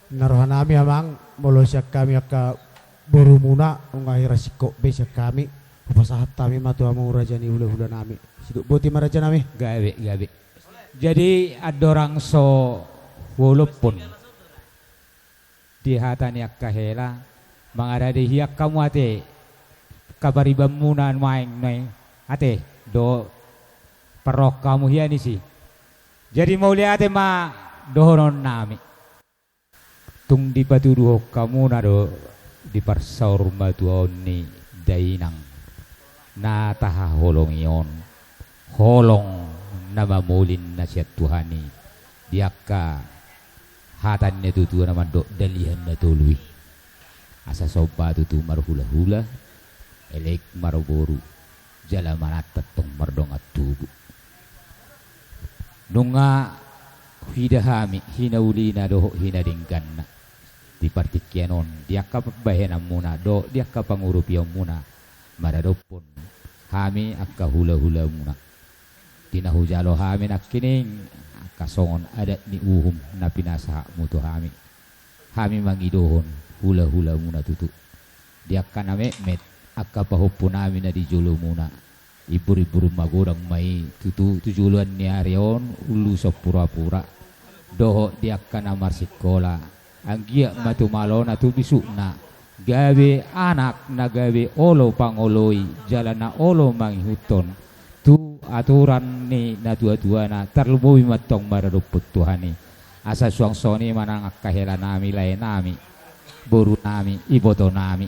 Narohan nami amang molosyak kami akka boru muna ungahi rasiko besyak kami upasahat kami matu amang rajani hula-hula nami siduk boti maraja nami Gawe gawe. Jadi ada orang so walaupun di hatani akka hela mangada di hiak kamu ate kabaribam muna maing noy ate do perok kamu hiani sih. Jadi mau lihat ate ma dohonon nami. Tung di patuduh kamu nado di parsaur matuoni dainang na taha holong iyon holong nama mulin nasihat Tuhani diaka hatan ne tutu nama dok dalihan na tului asa soba tutu marhula-hula elek maroboru jala manatat tong mardongat tubu nunga hidahami hinaulina doho hinadingganna di partikyanon diaka bahenam muna do diaka pangurupiyaw muna maradopon hami akka hula-hula muna tinahujalo hami nakining kasongon adat ni uhum na pinasa muto hami mangidohon hula-hula muna tutu diaka name met akka pahuppo namin na di julo muna ibur-ibur magurang may tutu tujuluan ni Arion ulu sa pura-pura doho diaka na marsikola ang giya matumalo na tubisu na gawe anak na gawe olo pangoloy jalan na olo manghuton tu aturan ni na dua-dua na terlubuhi matong maraduput Tuhani asa suang soni manang kahela nami lain nami boru nami iboto nami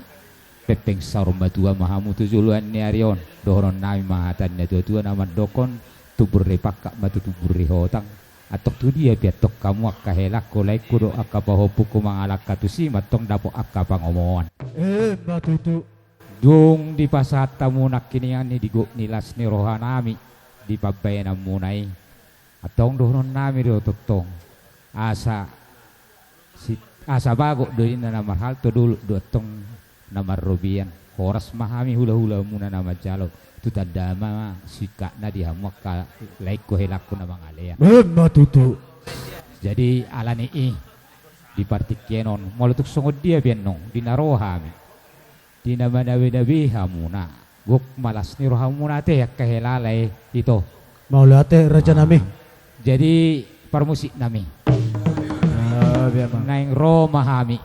pepeng sarum batua mahamu tujuluan ni Arion dohoron nami mahatan na dua-dua naman dokon tubur repakak batu tubur hotang atok tu dia biatok kamu akka helak kolai kudo akka pahopu kumangalak katusi matong dapo akka pangomongan batu itu dung di pasat tamu nak kinian ni digo nilas ni rohanami di pabayan munai atong dohron nami do totong asa asa bago do na namar hal to dulu do tong namar robian horas mahami hula-hula muna nama jalo tu tadama sika na dihamuak ka laik ko helak ko na mga alea batu itu jadi alani di partikyenon molutuk sungod dia bienno dinarohami dinamanawi-nawi hamuna guk malas ni rohamuna te yak kahelalay ito mau lihat raja nami jadi permusik nami naing ro mahami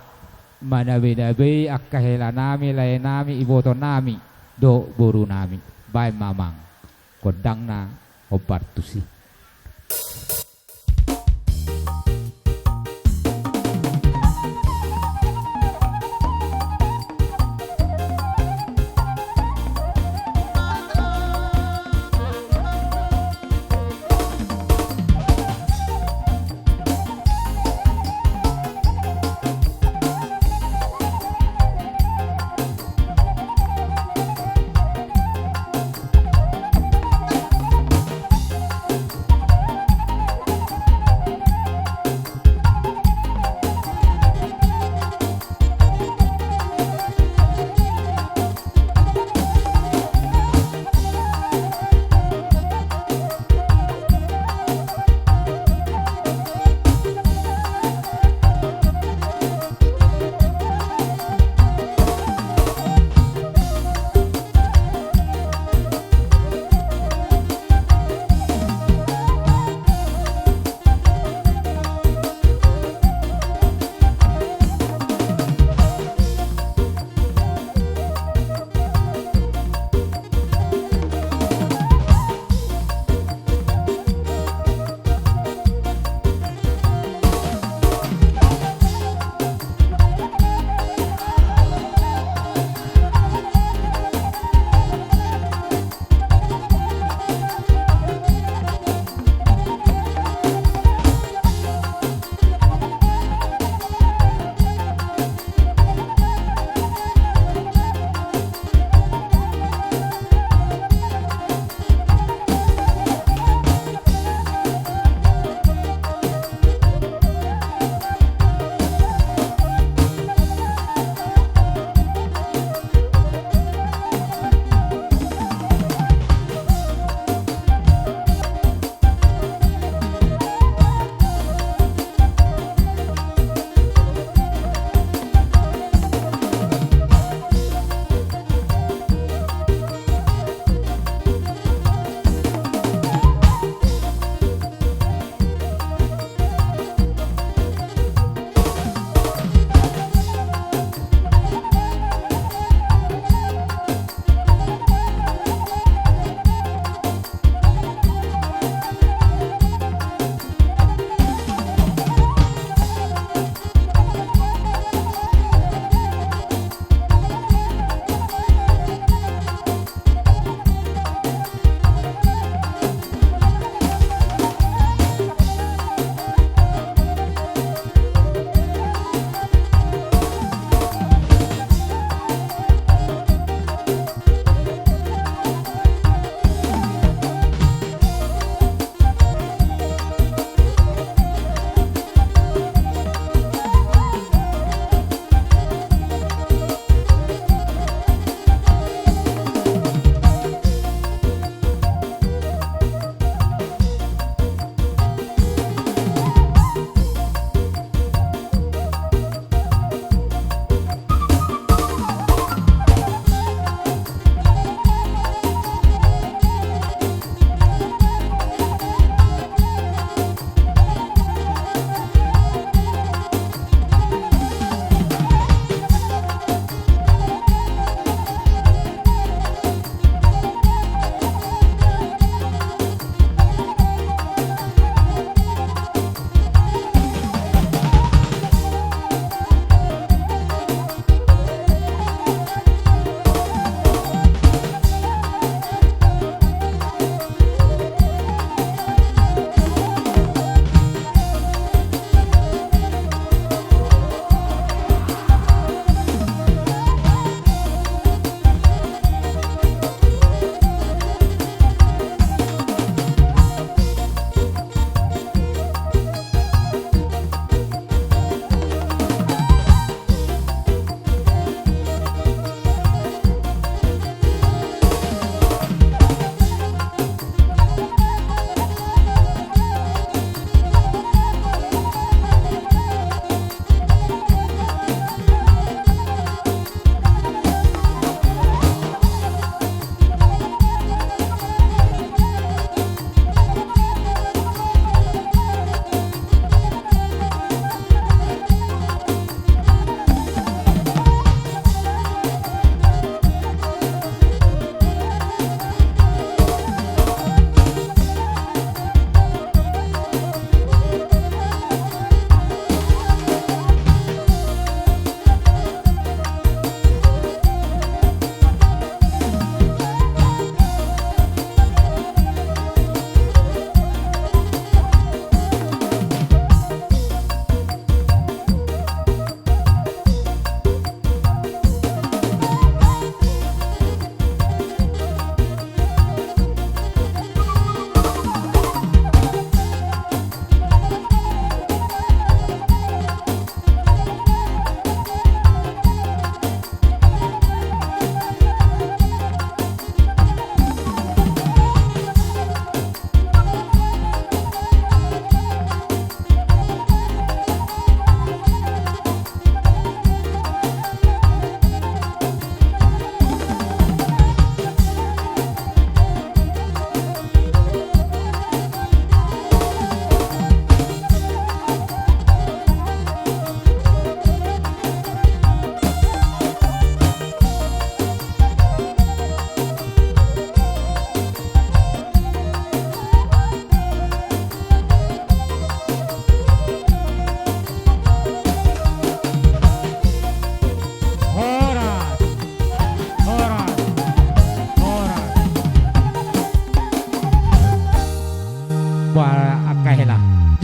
manawi-nawi ak kahelanami lay nami iboto nami do buru nami bay mamang kodang na obartusi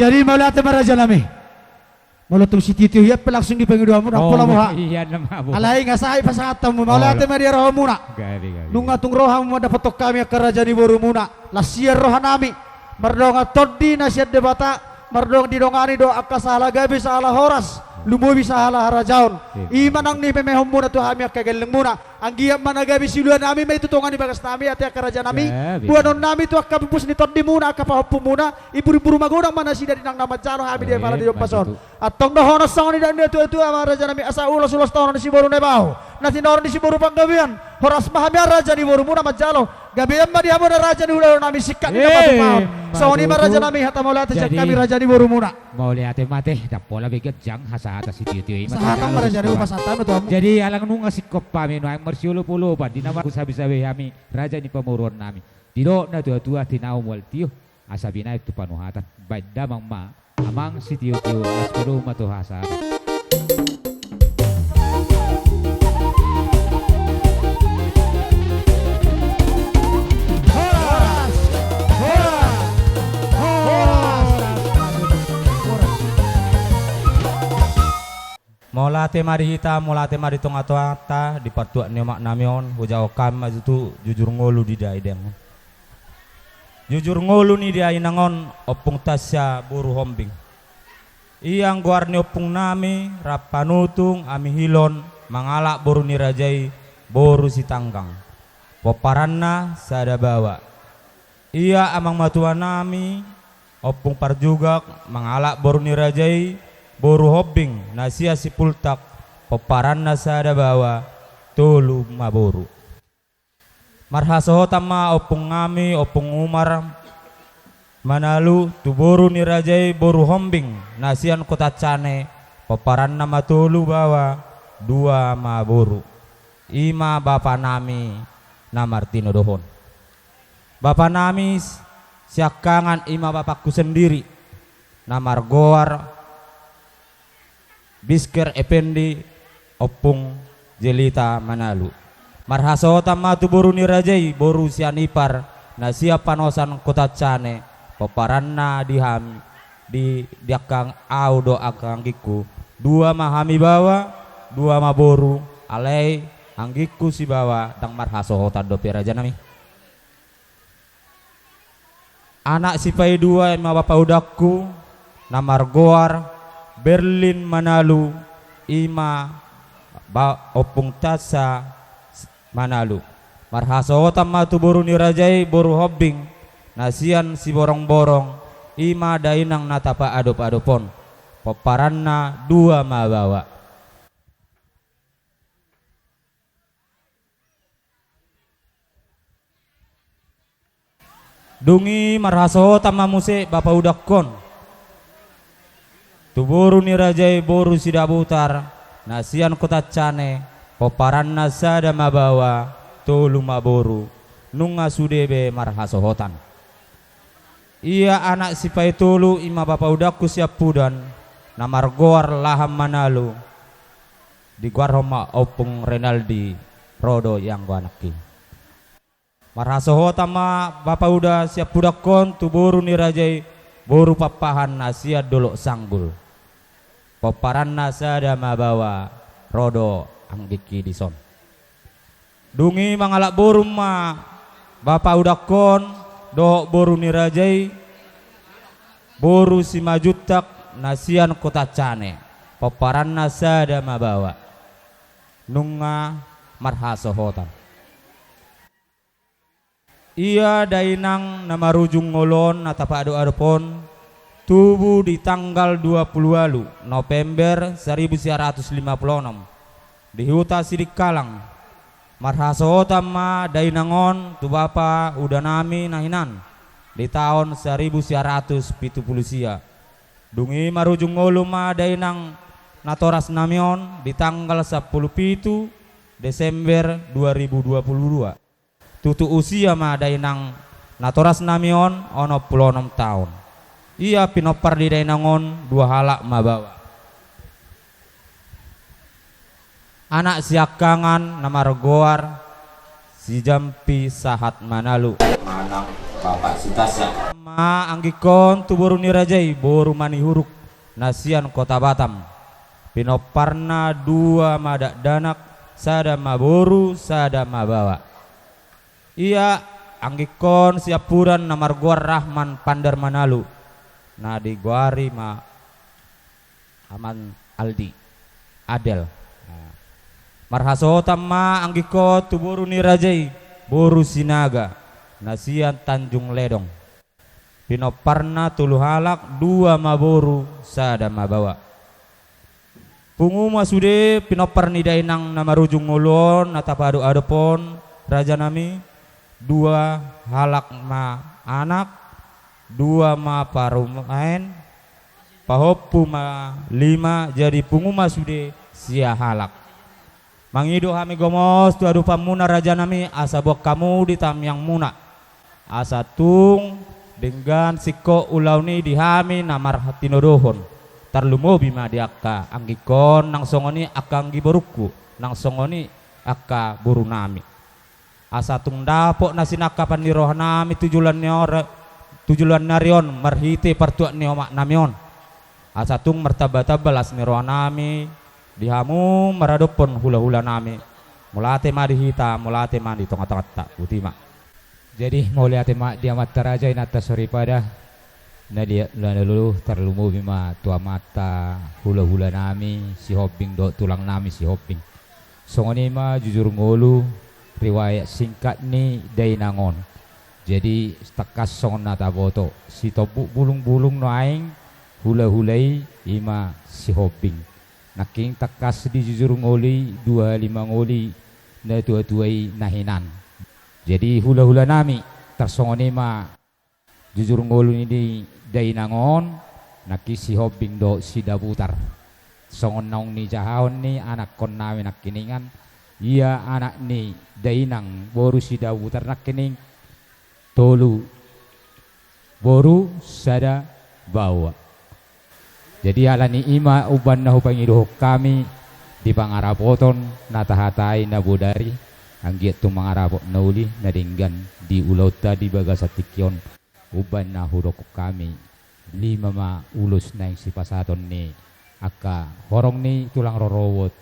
Jadi maulate maraja nami. Malutung si Titio hiya langsung dipanggil mo na pula mo ha. Iya nama bo. Alay nga sahay pasangatan mo. Maulate maria roha muna. Gabi. Nung atong roha mo dapatok kami ang karaja ni Boru muna. Lasiyar roha nami. Mardong at todi na siya debata. Mardong didongani do akasala gabi sa ala horas. Lumubi sa ala harajaon. Iman ang ni pemehom muna to kami ang kagaling muna. Ang giyam managabi siluan nami may tutungan ni bagas nami at karaja nami. Buwanon nami to akabupus ni todi muna akapahopo muna. Iburu-buru magunang manasida din ang namadjano kami di para di pason. At tong nahonas sa ni dan itu amaraja nami asa ulos tahun ni si Boru nebaho. Natinoron ni si Boru panggabian. Horas mahami raja ni Boru muna madjalo. Gabian ma diamo na raja ni ulo nami sikat ni napatupahon. So ni maraja nami hata maulata siya kami raja ni Boru muna. Mauli ate mate dapola bigat jang hasata si Titio. Sa hatang maraja ni upasatan mo to. Jadi alang nung sikop pami no ang marsiulo-pulo pa di naman sabi-sabi kami raja ni pamuron nami. Dilo na tua-tua tinaw mo Tio. Asabi na ito panuhatan. Ba't damang ma amang si Tio as puro matuhasa. Molate mari hita, molate mari tong ata di partua ni mak namion, hujau kam itu jujur ngolu di daideng. Jujur ngolu ni dia inangon opung tasya buru hombing. Iyang guarni opung nami rapanutung ami hilon mangalak boru ni rajai boru si tanggang. Poparanna sada bawa. Iya amang matua nami opung parjugak mangalak boru ni rajai boru hobbing nasia si pultak peparan nasada bawa tolu maboru marhasoho tama opung ngami opung umar manalu tu boru ni rajai boru hombing nasian kota cane peparan nama tolu bawa dua maboru ima bapa nami namartino dohon bapa nami siakangan ima bapakku sendiri namar goar Bisker Effendi opung jelita manalu marhaso tama tu boru ni rajai boru sianipar na siap panosan kota cane peparanna diham di diakang au do akang giku dua mahami bawa dua maboru alai anggiku si bawa dang marhaso tando piraja nami anak si pai dua ma bapa udakku namar goar Berlin Manalu ima opung tasa Manalu marhaso tamma tu boru ni rajai boru hobbing nasian si borong-borong ima dainang natapa adop-adopon peparanna dua mabawa dungi marhaso tamma muse bapa udakon tu boru ni rajai boru sidabutar nasian kota cane peparan nasada mabawa tolu maboru nunga sudebe marhasohotan ia anak si pai tolu ima bapa udakku siap pudan namar goar laham manalu di guar homa opung Renaldi rodo yang guanaki marhasohotan ma bapa uda siap pudakon tu boru ni rajai boru papahan nasia dolok sanggul peparan nasada mabawa rodo anggiki dison dungi mangalak boru ma bapa udakon do boru ni rajai boru si majutak nasian kota cane peparan nasada mabawa nunga marhasohotan ia dainang nama rujung ngolon natapa adu-adupon tubuh di tanggal 20 November 1956 di huta Sidik Kalang marhasohotan ma dainangon tu bapa udah nami nahinan di tahun 1970 dungi marujung ngolu ma dainang natoras namion di tanggal 10 Desember 2022 tutu usia ma dainang natoras namion ono 26 tahun ia pinopar di dainangon dua halak mabawa anak siakangan nama regoar si jampi sahat manalu manang Bapak Sitasa. Ma anggikon tu boru ni rajai boru mani huruk nasian kota Batam. Pinoparna dua madak danak sada maboru sada mabawa. Iya anggikon siapuran namarguar Rahman Pandar Manalu. Nadi guari ma Aman Aldi Adel. Marhasota ma anggiko tu boru ni rajai boru sinaga nasian Tanjung Ledong. Pinoparna tulu halak dua maboru sada mabawa. Punguma sude pinopar ni dainang nama rujung ngulon natapadu adopon raja nami dua halak ma anak dua ma parumain pahopu ma lima jadi punguma sude sia halak. Mangido hami gomos tu adu pamuna raja nami asabok kamu di tam yang muna asa tung dengan siko ulau ni dihami namar hatinodohon tarlumo bima diaka anggikon nang songoni akang giboruku nang songoni aka buru nami asa tung dapok nasinaka paniroh nami tujulan narion marhite partuak ni omak namion asa tung martaba balas niroh nami dihamu maradopon hula-hula nami mulate madi hita mulate madi tonga-tonga tak putima. Jadi mau lihat mak dia mata raja inata sori pada na dia lalu terlumu bima tua mata hula-hula nami si hopping do tulang nami si hopping. Songoni ma jujur ngolu riwayat singkat ni dainangon. Jadi tekas songon nata boto si topu bulung-bulung no aing hula-hulai ima si hopping. Naking tekas di jujur ngoli 25 ngoli na tua-tuai nahinan. Jadi hula-hula nami tersongoni ma jujur ngolu ini di dainangon naki si hobbing do si dabutar songon naung ni jahon ni anak kon nawi nakiningan iya anak ni dainang boru si dabutar nakining tolu boru sada bawa. Jadi alani ima uban nahu pangidoh kami di pangarapoton natahatai nabudari anggiat tu mangarapok nauli nadinggan di ulauta di bagasatikyon uban na hurok kami 5 ma ulus na yung sipasaton ni aka horong ni tulang rorowot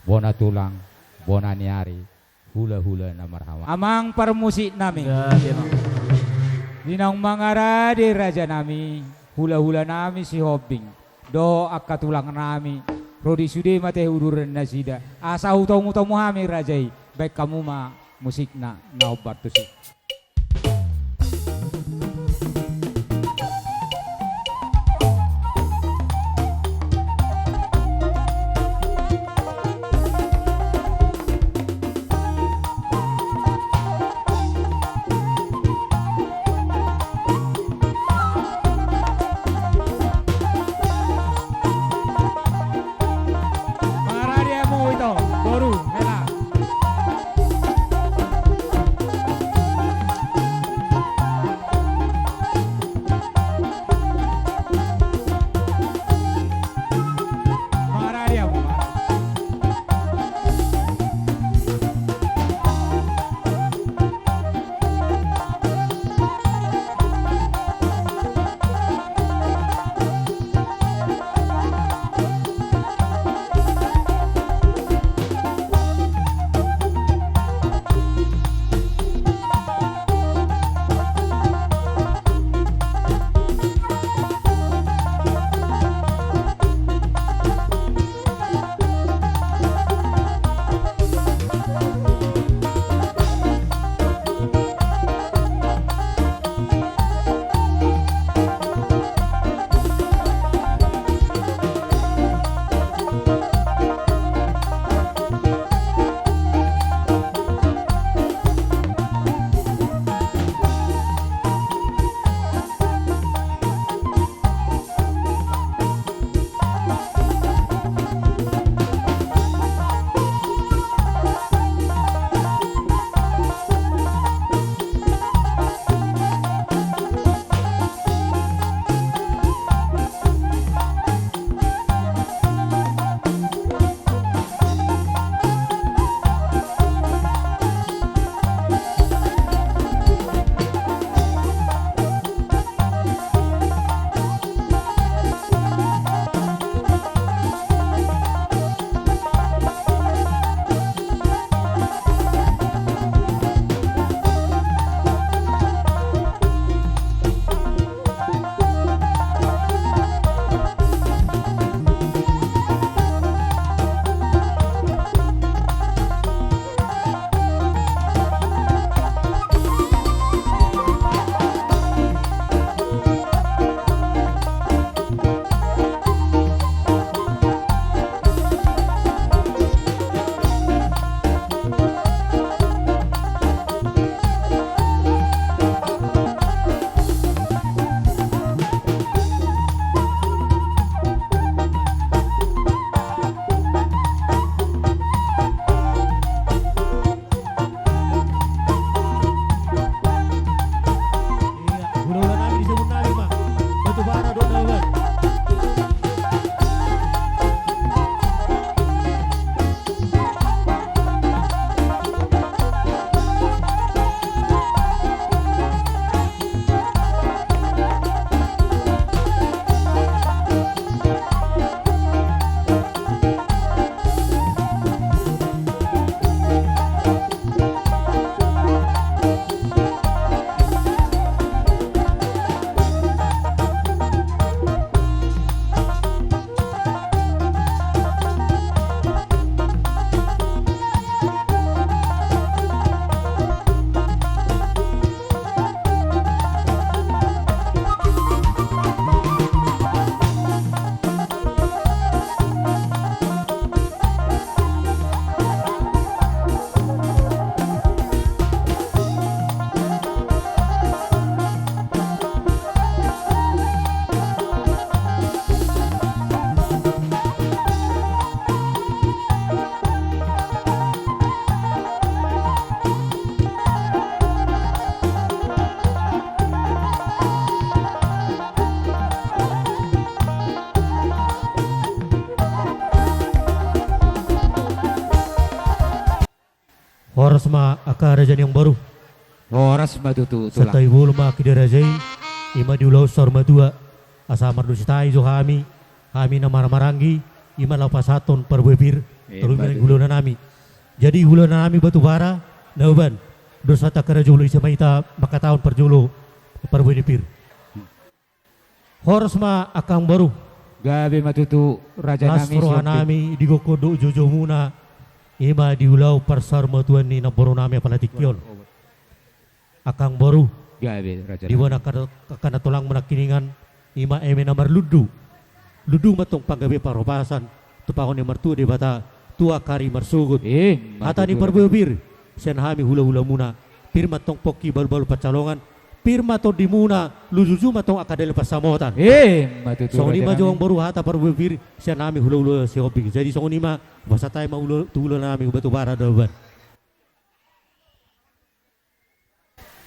bona tulang bona niari hula-hula na marhawa amang parmusik nami dinang mangara di raja nami hula-hula nami si hobbing do aka tulang nami rodi sude mate uduran nasida asa utong-utong muhami rajai baik kamu ma musik na obat tu sih. Horas ma aka raja yang baru. Horas matutu tulang. Serta ibu lama kiderajai ima diulau sorma dua asa mardusitai jo hami na marangi ima lapasaton perbebir terus guluna nami. Jadi guluna nami batu bara nauban dosa takara julu isa maita maka tahun perjulu perbebir. Horas ma akang baru. Gabe matutu raja nami Nasro nami digokodo jojo muna ima diulau parsar matuan ni naboro nami apalatikyon. Akang baru Gabe raja. di wana kana tulang menakiningan ima eme namar ludu matong panggabe parobasan tupakon ni martu di bata tua kari marsugut hata ni perbebir sen hami hula-hula muna pirma tong poki balu-balu pacalongan pirma to di muna lujuju matong akadele pasamotan matutu song raja lima nami. jong baru hata perbebir sen hami hula-hula si hobi jadi song lima basa tay ma hula tulo nami batu bara daban.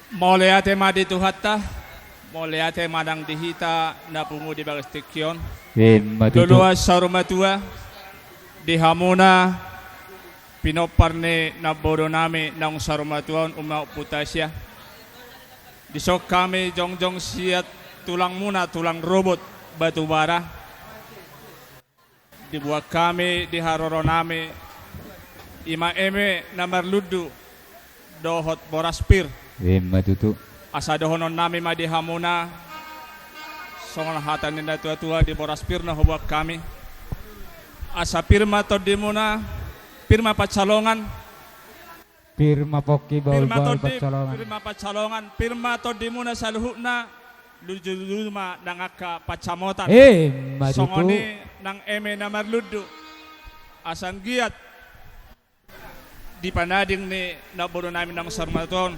Moleate maditu hatta, moleate madang dihita na pungu di bagastikyon. Matutu. Lulua sarumatua, di hamuna, pinoparne na bodo nami ng sarumatuan umauputasya. Disok kami jongjong siat tulang muna, tulang robot, batu bara. Dibuat kami di haroro nami, ima eme na marludu, dohot boraspir. Matutu. Asa dohonon nami madihamuna songon hatan ninda tua-tua di boraspir na hubak kami. Asa pirma to dimuna pirma pacalongan Pirma poki pirma to baul-baul di pacalongan. pirma pacalongan pirma to dimuna saluhuna lujuluma nangaka pacamotan. Matutu. Songoni nang eme na marludu asan giat di panading ni nabodo namin ng sarmaton.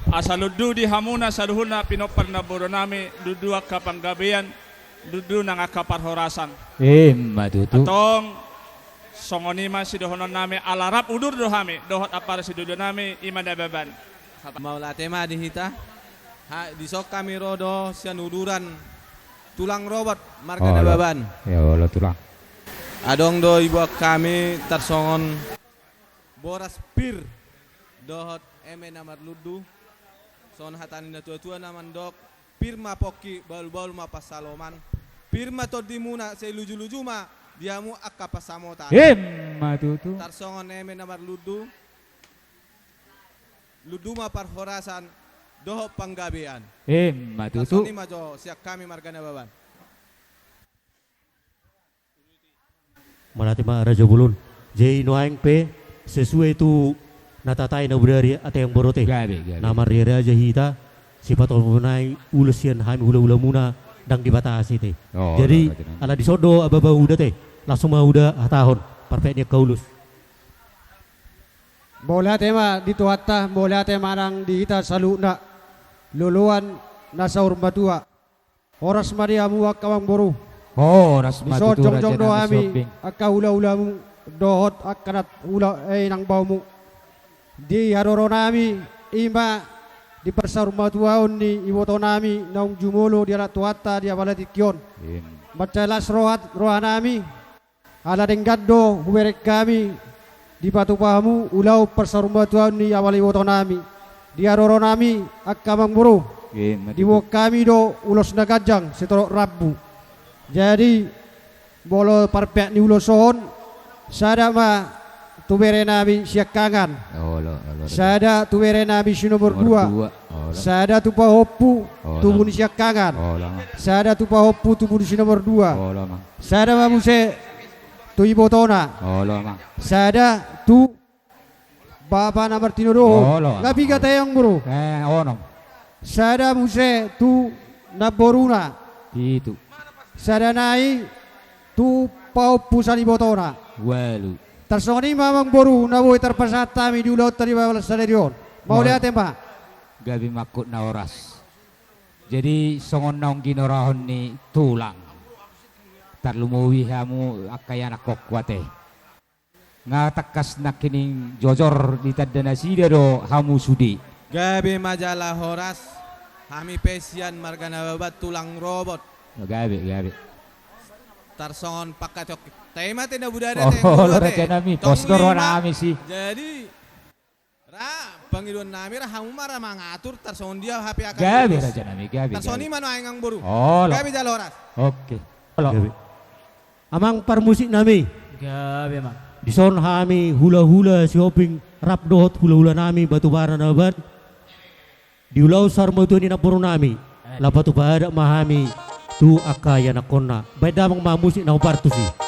Asa ludu di hamuna saluhuna pinopar na bodo nami ludu akapanggabian ludu nang akaparhorasan. Matutu. Atong songonima si dohonon nami alarap udur dohami dohot apar si dudu nami iman dababan. Maulate ma dihita ha disok kami rodo sian uduran tulang robot marga Oh, dababan. Ya Allah tulang. Adong do ibu kami tarsongon boras pir dohot eme namar ludu son hatani na tua-tua naman dok pirma poki baul-baul ma pasaloman pirma to dimuna se luju-luju ma diamu akka pasamotan Matutu. tarsongon eme namar ludu ma parhorasan dohot panggabean Matutu. tarsoni ma jo siak kami margana baban. Malati ma raja bulun jai noaeng pe sesuai itu natatai na budari ate yang borote Gabe. nama raja hita sifat olmunai ulesian hami hula-hula muna dang dibatasi te Oh, jadi raja nami. ala disodo ababa udah te langsung mah udah hatahon perfectnya kaulus Boleh tema dito hatta, boleh tema nang dihita saluna luluan nasa urbatua. Oras Maria muak kawang boru. Ras Diso matutu raja jong-jong do nami ami shopping. akka ula-ula mu dohot akanat ula nang bau mu. Di haroro nami ima di persarumatuaon ni iwoto nami naung jumulo di alat tuata di abalatikion. Bacalas roha nami ala denggado huberek kami di batu pahamu ulau persarumatuaon ni awali iwoto nami. Di haroro nami akkamang buru. Di wok kami do ulos nagajang setorok rabu. Jadi bolo parpek ni ulo sohon sada ma tubere nabi siak kangan sada tubere nabi si nomor dua sada tupa hoppu tubun siak kangan sada tupa hoppu tubun si nomor dua sada ma muse tu ibotona sada tu bapa nomor tino doho ngapi kata yang bro sada muse tu naboruna Itu. sadanai tu pau pusani botona Walu. tersoni mamang boru na boy terpasatami di ulau tadi bawal stadion mau lihat ya pak Gabi makut na oras. Jadi songon naong ginorahon ni tulang. Tarlumuwi hamu akaya nakokwate. Nga takas na kining jojor di tadana sida do hamu sudi. Gabe majalah horas kami pesian margana babat tulang robot Gabi. tarsongon pakatok tema tenda budada Oh, lo raja nami, posdor wana ami si. jadi Pangiluan nami rahamu marah mangatur tarsongon dia HP akan Gabi lulus. raja nami gabi. Tarsoni mano aing boru. Oh, lo. Gabi jaloras. Oke. Lo. Gabi. Amang parmusik nami. Gabi mang. Di son hami hula-hula shopping rap dohot hula-hula nami batu bara naban. Di ulau sarmo tu ni napuro nami. La batu bara mahami tu akaya nakona. Beda mang mamusik na partusi.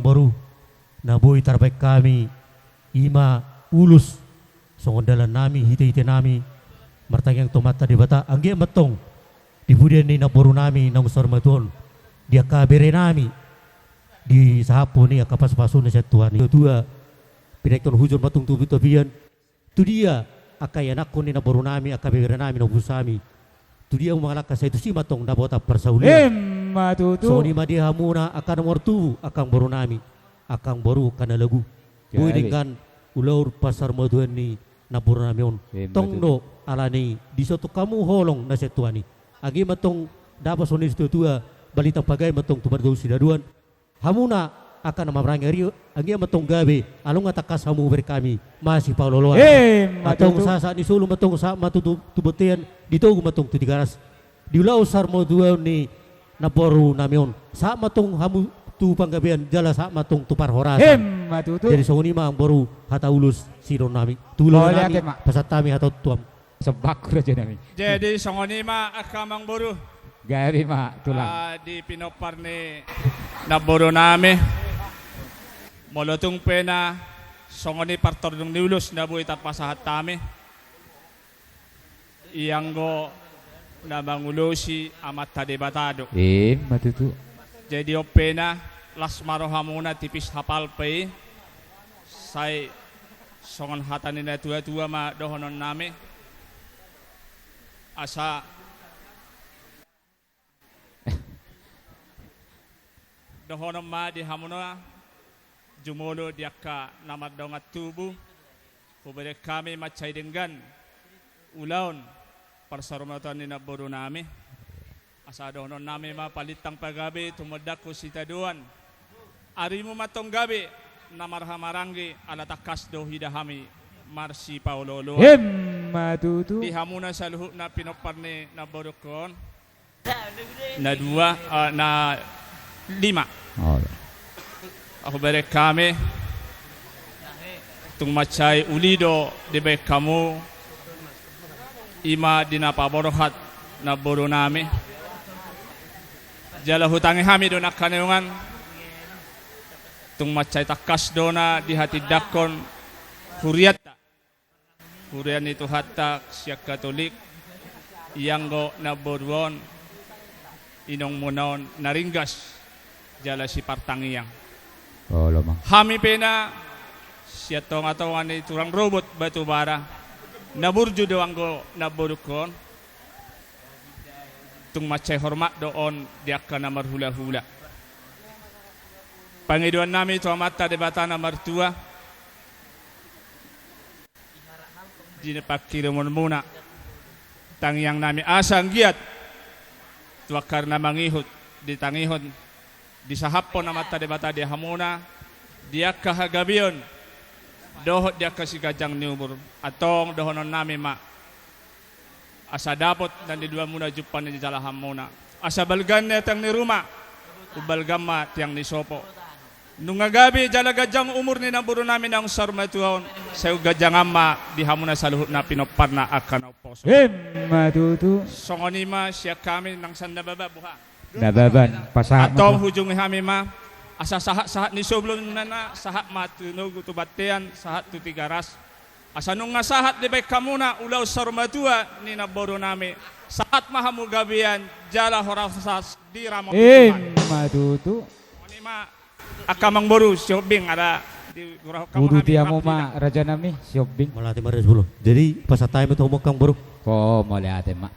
baru naboi terbaik kami ima ulus songondalan nami hite-hite nami martangyang tomata di bata angge matong di budian ni naboru nami nang sarmaton dia kabere nami di sahapo ni akapas-paso na siya Tuhan itu dua pinekton hujur matong tubi tabian tu dia akay anak ko ni naboru nami akabere nami nabusami tu dia mga lakas itu si matong nabota persaulian Matutu. so ni madi hamuna akan mortu akang boru nami akang boru kana lagu boy dengan ulaur pasar maduan ni naboru nami on tongno alani di soto kamu holong na siya Tuhan ni agi matong dapat sonis tua balita pagay matong tumargaw sidaduan hamuna akan mabrang rio agi matong gabi along atakas hamu berkami masih pauloloan atong sasa ni sulu matong sa matutubutian dito matong tudigaras diulau sarmo dua ni naboru namion sa matong hamu tu panggabian jala sa matong tupar horasan Matutu. jadi songoni ma ang boru hata ulus siron nami tulong Boleh, nami Ate, Mak. pasat tami hata tuam Sebak raja nami. Jadi songonima akamang buru Gabi mak tulang. di pinopar ni naboro nami molotong pena songoni partordong niulus na buhay tapasahat tami iyanggo na mangulosi amat tadebatado Matutu. jadi o pena las marohamuna tipis hapal pay say songon hatanin na tua-tua ma dohonon nami asa dohonon ma di hamuna jumulo diaka namad dongat tubuh kubere kami macay denggan ulaon parsarumatan ni naboru nami asa dohonon nami mapalitang pagabi tumodak ko sitaduan ari mo matong gabi namarhamaranggi alatakas do hidahami marsi paulolo Matutu. di hamuna sa luhut na pinopar ni naboru kon na dua na lima Oh. ako bere kami tung macay ulido di be kamu ima dinapaborohat na boro nami jala hutangi hami do nakkanayungan tung macay takas do na di hati dakon huriyat itu hatta siyak katolik iyanggo na boruon inong munaon naringgas jala si partangiyang Oh lomang. hami pena siya tong atawan ni turang robot batu bara naburju doang go naburukon tung macay hormat doon diak ka na marhula-hula pangiduan nami to mata debata na martua dinapakirumon muna tangyang nami asang giat tuakar na mangihot di tangihon di sahapon na mata debata di hamuna dia kahagabion dohot dia kasih gajang niumur atong dohonon nami ma asa dapot dan di dua muna jupan di jala hamuna asa balgan netang ni rumah ubalgam ma tiang ni sopo nung gabi jala gajang umur ni naburo namin ang sarmatuhon sa gajang amma di hamuna sa luhut na pinopar na akan poso Matutu. songonima siya kami nang sandababa buha Nababan pasahat atong mo. hujung hami ma asa sahat ni soblon na sahat matunog utubatian sahat tu tigaras asa nung nga sahat di bay kamuna ulaw sarmatua ni naboro nami sahat mahamu gabian jala horasas di ramo Matutu. ni ma akamang boru siobing ada di gurah Kudu tiamo ma raja nami siobing. malati mares bulu jadi pasat tami to mokang boru Ko mole ate mak.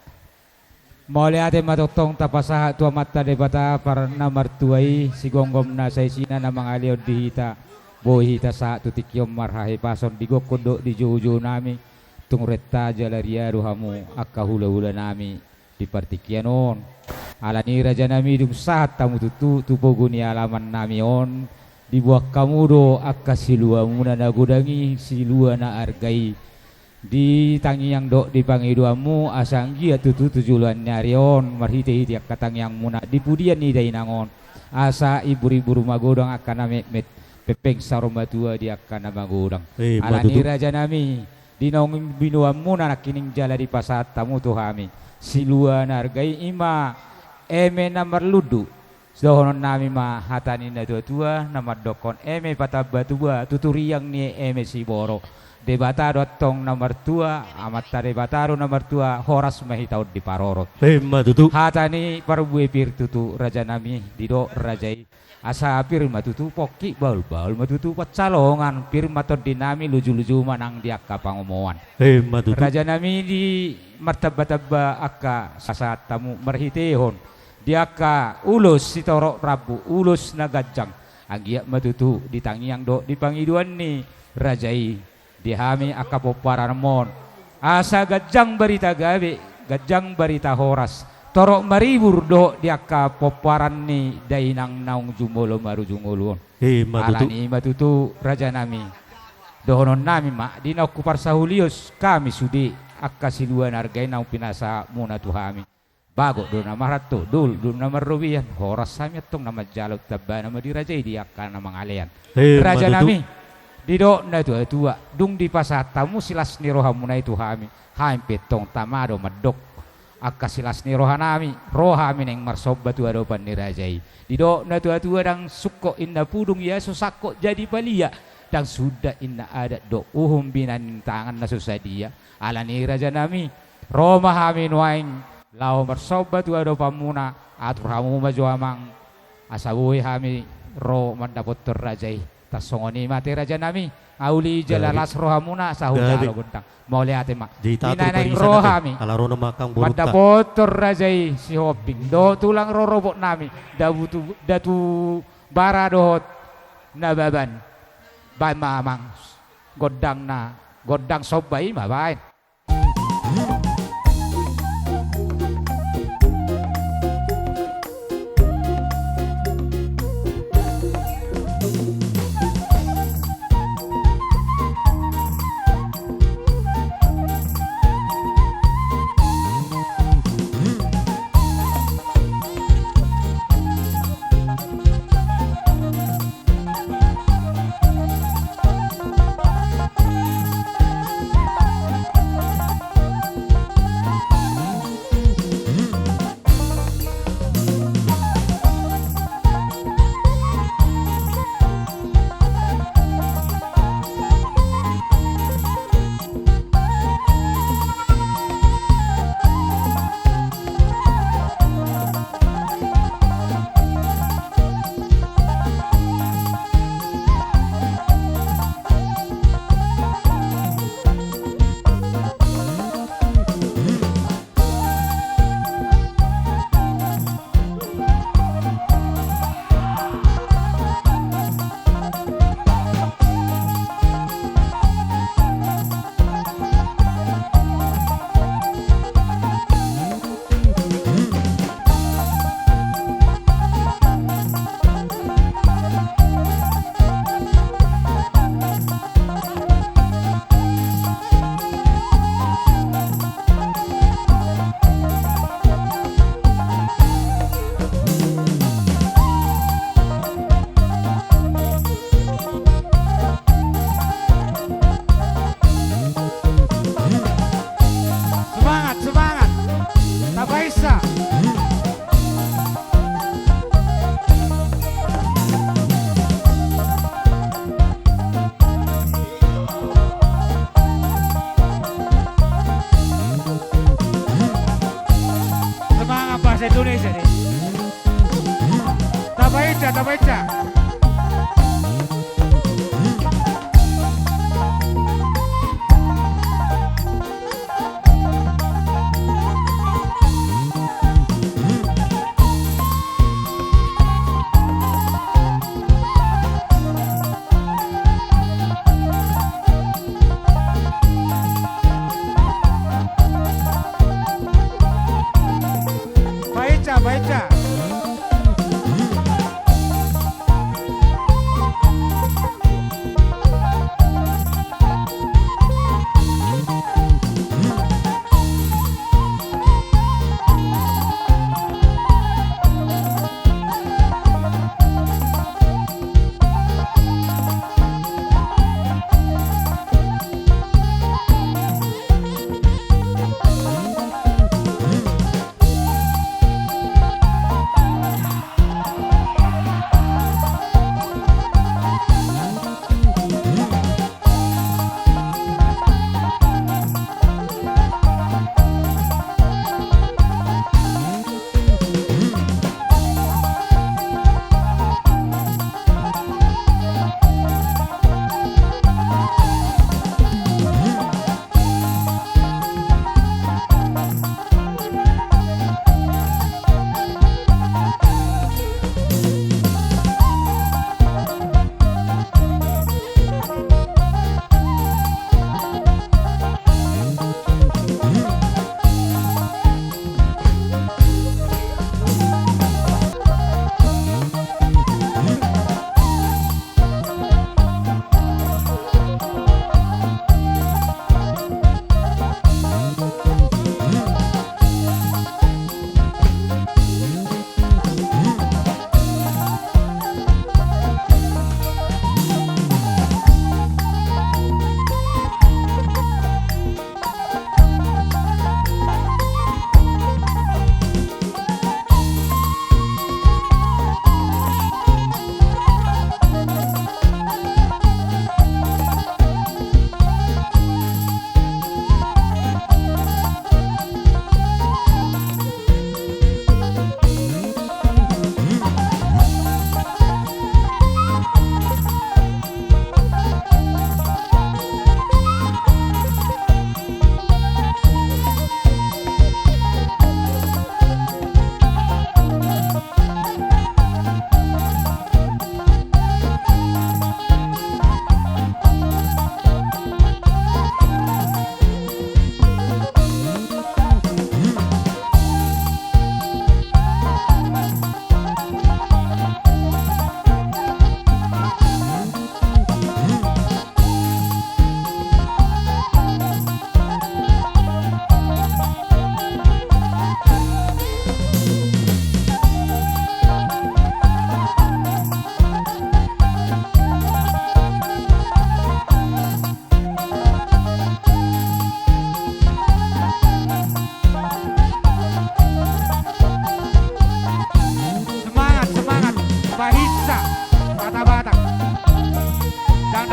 Mole ate matotong tapasaha tua mata debata para na martuai sigonggom na sa isina na mga alion dihita bohita sa tutikyom marhahe pason digo kondo di juju nami tungretta jalaria ruhamu akka hula-hula nami di partikyanon alani raja nami dung sahat tamu tutu tupogo ni alaman nami on dibuak kamudo akka silua muna nagudangi silua na argai di tangi yang dok di pangiduamu asanggi tutu tujuan nyarion marhite-hite katang yang muna di pudian ni dainangon asa ibu-ibu rumah godang akan met pepeng saromatua di akan nama godang alani raja nami di nong binuamu nakining jala di pasat tamu tuh kami siluan hargai ima eme namar ludu Dohonon nami ma hatani na tua nama dokon eme pataba tua tuturiang ni eme si boro. Debatado atong nomor 2 amat tare bataro nomor 2 horas mahitaud di parorot. Matutu. Hatani parbue pir tutu raja nami dido rajai asa pir matutu poki baul matutu pacalongan pir matod dinami luju-luju manang dia ka pangomoan. Matutu. Raja nami di martaba-taba akka sasat tamu merhitehon dia ka ulus si torok rabu ulus nagajang agia matutu ditangiang do di pangiduan ni rajai dihami akka poparanmon asa gajang berita gawe gajang berita horas torok maribur do di akka poparan ni dainang naung jumolo maru jumolon Matutu. alani matutu raja nami dohonon nami ma di nakupar sahulius kami sudi akka siluan argay naung pinasa muna tuhami bago do nama ratu dul do nama rubian horas sami atong nama jaluk tabba nama di raja di akka nama ngalian raja Matutu. nami dido na tua dung di pasatamu silas ni rohamuna itu hami petong tamado madok akka silas ni rohanami rohami neng marsoba tua dopan ni rajai dido na tua dang suko inna pudung ya susako jadi balia dan sudah inna ada do binan tangan na susadia ala ni raja nami roma hami nuaing lao marsoba tua dopan muna atur hamu majuamang asawui hami ro mandapot rajai tasongoni mati raja nami auli jalalas rohamuna sahudalo guntang mau lihat mak inanaing rohami alarono makang burut pada botor rajai si hoping do tulang rorobok nami datu bara dohot nababan ban mamang godang sobai ma bain Indonesia nih. Tabaca. Baca.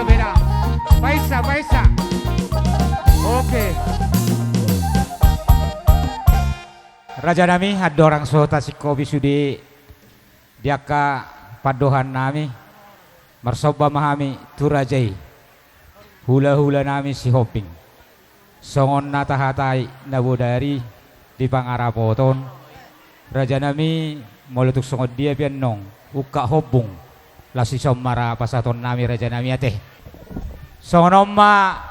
beda. Baisa. Oke. Raja nami ada orang sota si kobi sudi diaka padohan nami marsoba mahami turajai hula-hula nami si hoping songon natahatai nabodari di pangarapoton raja nami molutuk songod dia pian nong uka hobung lasi somara pasaton nami raja nami ate songon omma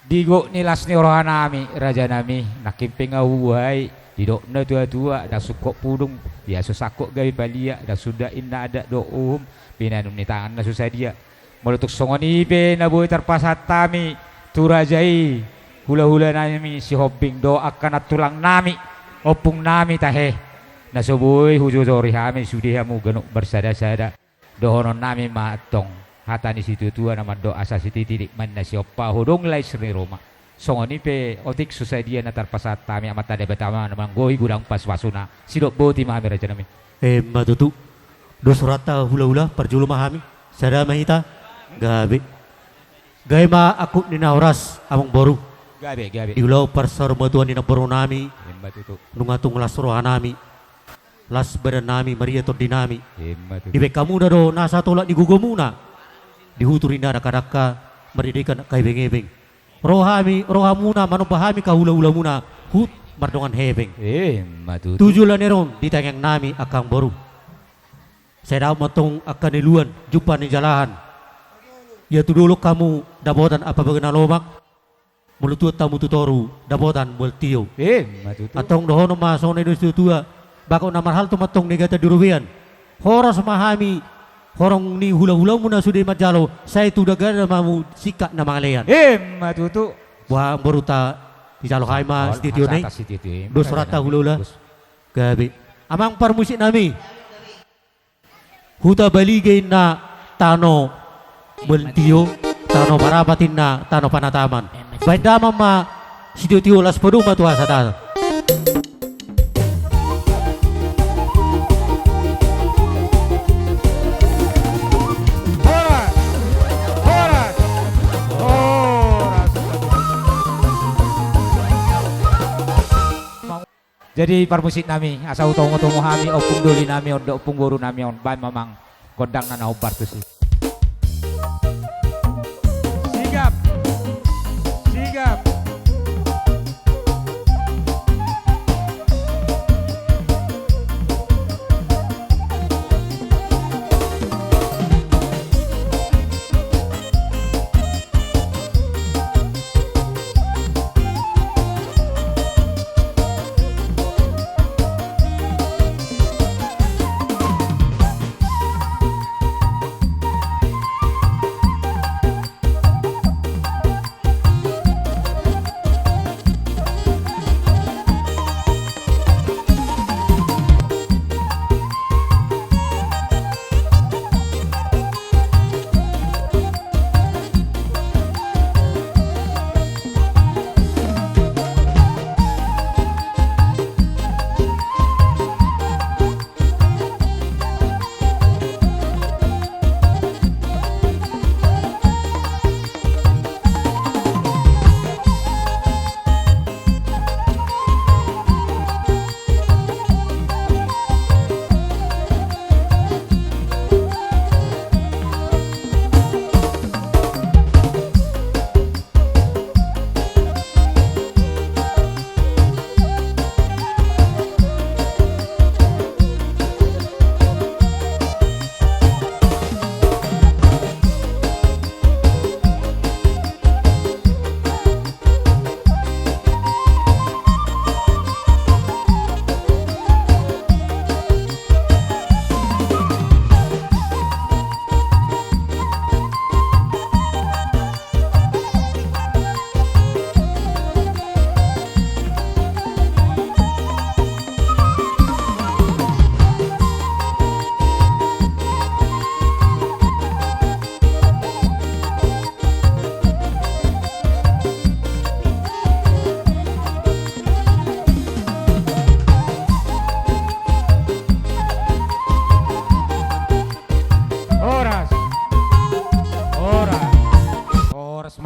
digo nilas ni orang nami raja nami nakimping awuai didok na tua-tua dah sukok pudung dia susakok gawi balia dah sudah inna ada doum pinanum ni tangan na susah dia molutuk songoni pe na boy terpasat tami turajai hula-hula nami si hobbing do akan tulang nami opung nami tahe na subuhi hujuzori hami sudihamu genuk bersada-sada dohonon nami matong hatani situ tua nama do asa siti tidik mana siapa hodong lai seni Roma songoni pe otik susah dia na terpasat tami amat ada betama nama goi gudang pas wasuna sidok boti mahami raja nami Matutu do surata hula-hula perjulu mahami sada mahita gabe gay ma aku nina oras among boru gabe iulau persar matuan nina boru nami Matutu nungatung las roha nami las badan nami maria to dinami Matutu di kamu do nasa tolak di gugomuna dihuturin na daka meridikan kay beng-ebeng rohamuna manupahami kahula-hula muna hut mardongan hebeng Matutu tujulan nerong ditanyang nami akang boru saya daw matong akan niluan jupan ni jalahan ya tu dulu kamu dabotan apa bagana lomak mulutut tamu tutoru dabotan multio Matutu atong dohono masone do tua bako namar hal tu matong negata dirubian horas mahami horong ni hula-hula muna sudah majalo saya tu daga mamu sikak na mangalean Matutu wah boruta di jalo haima studio nei dos rata hula-hula gabi amang parmusik nami huta baligay na tano multio tano parapatin na tano panataman baik dama ma studio las pedung matu asata jadi parmusik nami asa utong-utong hami opung doli nami on opung guru nami on bay mamang kodang na naobar tu si Sigap.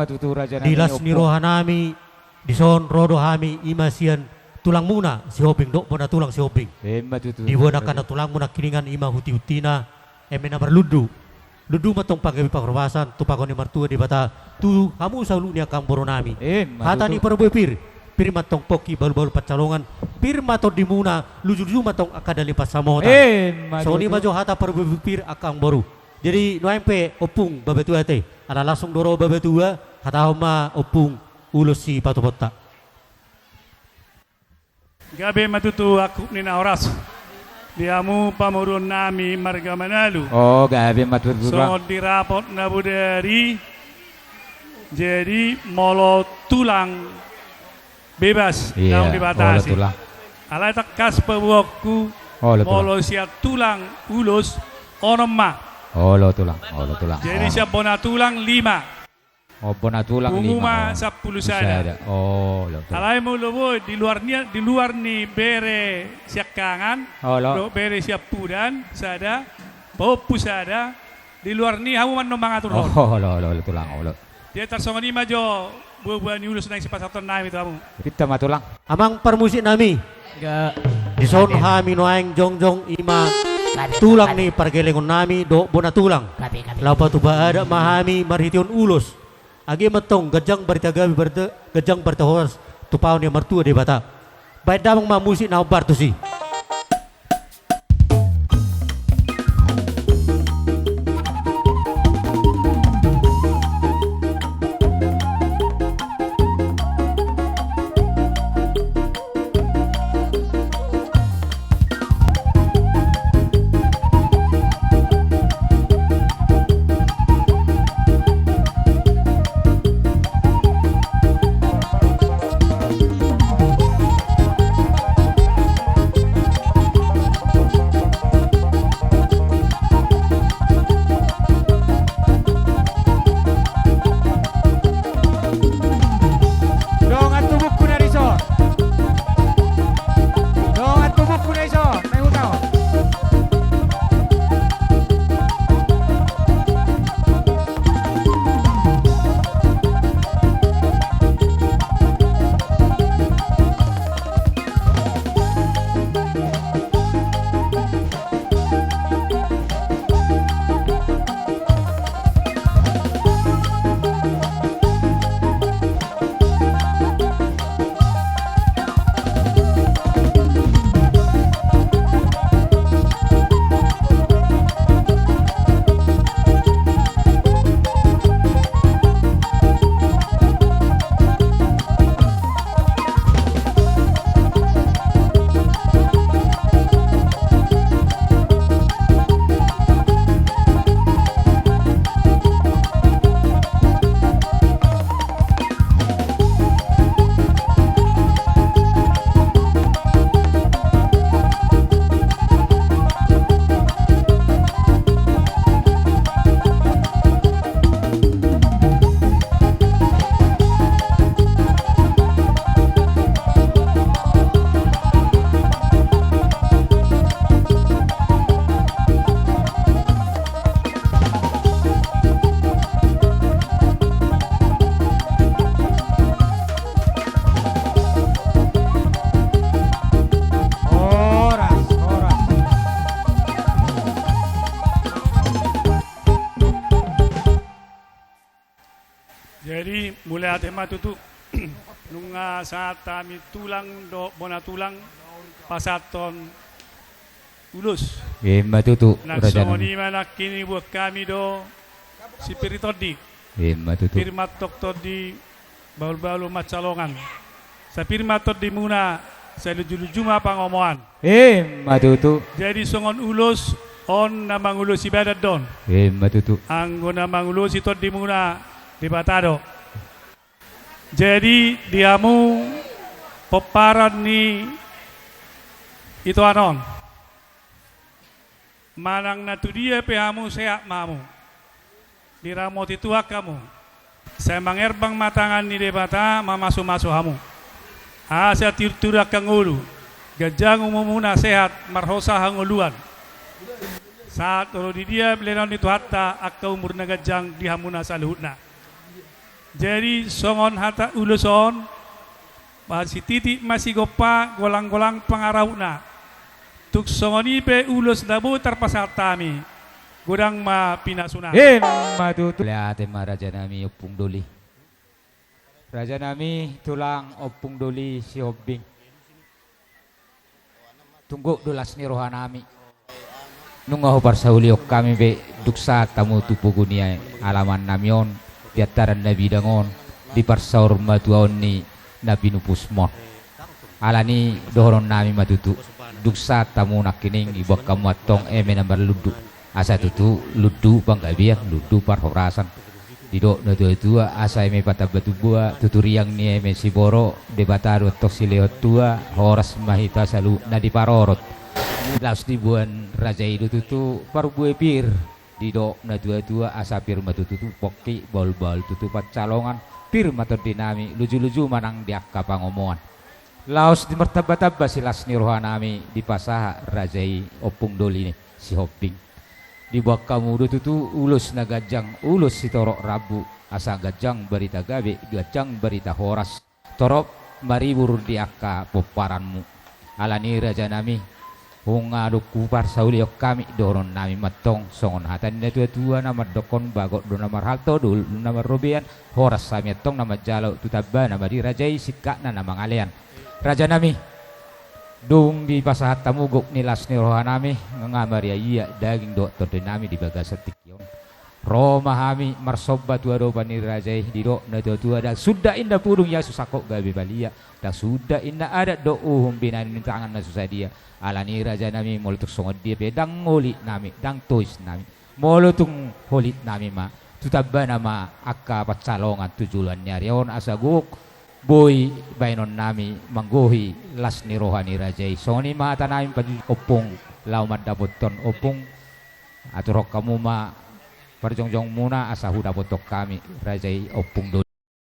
matutu raja Dilas ni rohanami dison rodo hami imasian tulang muna si hoping dok bona tulang si hoping. Matutu. Di bona kana tulang muna kiningan ima huti-hutina emena berludu. Ludu matong pagawi pakrawasan tu pagoni martua di bata tu hamu saulu ni akang boronami. Hata ni perbepir pir matong poki baru-baru pacalongan pir mato di muna luju-luju matong akadali pasamota. So ni majo hata perbepir akang boru. Jadi noempe opung babetua te. Ada langsung doro babetua hata homa opung ulos si patopota. Gabi matutu aku ni na oras. Diamu pamurun nami marga Manalu. Oh, gabi matutu. So dirapot na budari. Jadi molo tulang bebas yang dibatasi. Alai takas pebuokku molo siap tulang ulus orma. Lo tulang. Jadi siap bona tulang 5. Bona tulang 5. Umuma 10 sada. Lo tulang. Alai mo lobo di luar ni bere siap kangan. Do bere siap pudan sada. Popu sada. Di luar ni hamu man mangatur. Lo tulang. Dia tersongon ni majo buah-buah ni ulus nang sipasaton nami itu kamu. Kita matulang. Amang permusik nami. Di son hami noaeng jongjong ima tulang ni pargelengon nami do bona tulang. Lapa tu ada mahami marhition ulus. Agi matong gajang baritagabi gajang bartahos tupaw ni martua de bata. Baik damang mamusik na bartu si. Jadi mulai ate matutu nunga saat kami tulang do bona tulang pasaton ulus. Matutu. Naksoni manak kini buat kami do si piritodi. Matutu. Firmat doktor di balu-balu macalongan. Sa firmat di muna sa luju-luju pangomoan. Matutu. Jadi songon ulus on namang ulus ibadat don. Matutu. Anggo namang ulus itu di muna di Batado. Jadi diamu peparan ni itu anon. Manang natu dia pehamu sehat mamu. Diramot itu kamu. Saya mangerbang matangan ni debata mamasu-masu hamu. Saya tirturak kang ulu. Gajang umumuna sehat marhosa hanguluan. Saat kalau di dia belenon itu hatta akka umur na gajang dihamuna saluhutna. Jadi songon hata uluson masih titik masih gopa golang-golang pangarauna. Tuk songoni pe ulus dabu terpasal tami. Gudang ma pinasuna. Matutu. Lihat Raja Nami opung doli. Raja Nami tulang opung doli si Hobing. Tunggu dulas ni rohanami. Nungaho parsahuliok kami be duksa tamu tupugunia alaman namion tiataran nabi dangon di parsaur matuaon ni nabi nupusmon. Alani dohoron nami matutu duksa tamu nakining ibak kamuatong nomor ludu. Asa tutu ludu banggabian ludu parhorasan. Didok na tua asa pata batu bua tuturiang ni siboro debataru tok silehot tua horas mahita salu na di parorot. Laos di buan raja itu tutu paru bue pir didok na tua asa pir matutu poki bol-bol tutupat calongan pir matur dinami luju-luju manang diak kapangomongan. Laos di mertaba-taba silas ni rohanami di pasaha rajai opung doli ni si Hoping. Di bawah kamu tutu ulus na gajang ulus si torok rabu asa gajang berita gabe gajang berita horas torok maribur di akka poparanmu alani raja nami hunga kupar sauliok kami doron nami matong songon hatan na tua nama dokon bagot do nama halto dul nama robian horas sami tong nama jalau tutaba nama di rajai sikak na nama ngalian raja nami dung di pasahat tamugok nilas ni rohanami ngamaria iya daging doktor dinami di bagas setikyon Roma hami marsoba tua do bani rajai di do na tua dah sudah indah purung ya susakok gabe balia dah sudah indah ada do binan mintangan na susah dia alani raja nami molutuk songod dia pedang ngoli nami dang tois nami molutung holit nami ma tutaba nama akka pacalongan tujulan nyarion asaguk boy bainon nami manggohi las ni rohani rajai soni mata nami padi opung laumat dapoton opung aturok kamu ma perjongjong muna asa huda botok kami rajai opung do